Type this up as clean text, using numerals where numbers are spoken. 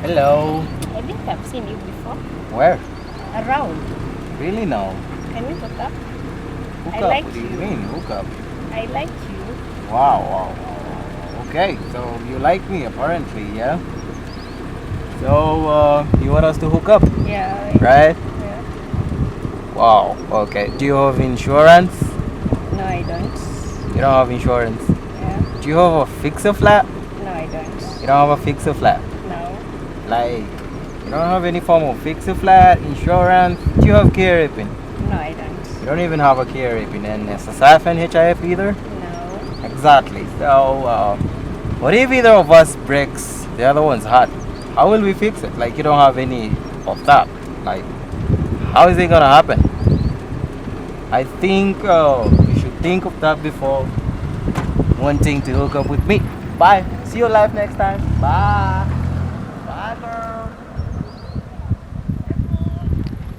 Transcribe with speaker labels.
Speaker 1: Hello.
Speaker 2: I think I've seen you before.
Speaker 1: Where?
Speaker 2: Around.
Speaker 1: Really now?
Speaker 2: Can we hook up?
Speaker 1: Hook
Speaker 2: I
Speaker 1: up?
Speaker 2: like
Speaker 1: What do you
Speaker 2: you.
Speaker 1: mean, hook up?
Speaker 2: I like you.
Speaker 1: Wow, wow, wow. Okay, so you like me apparently, yeah? So, you want us to hook up,
Speaker 2: Yeah.
Speaker 1: right?
Speaker 2: Yeah.
Speaker 1: Wow, okay. Do you have insurance?
Speaker 2: No, I don't.
Speaker 1: You don't have insurance.
Speaker 2: Yeah.
Speaker 1: Do you have a fixer flat?
Speaker 2: No, I don't.
Speaker 1: You don't have a fixer flat?
Speaker 2: No.
Speaker 1: Like, you don't have any form of fixer flat, insurance? Do you have care ripping?
Speaker 2: No, I don't.
Speaker 1: You don't even have a care ripping and SSF and HIF either?
Speaker 2: No.
Speaker 1: Exactly. So, what if either of us breaks the other one's heart? How will we fix it? Like, you don't have any of that. Like, how is it gonna happen? I think you should think of that before wanting to hook up with me. Bye. See you live next time. Bye.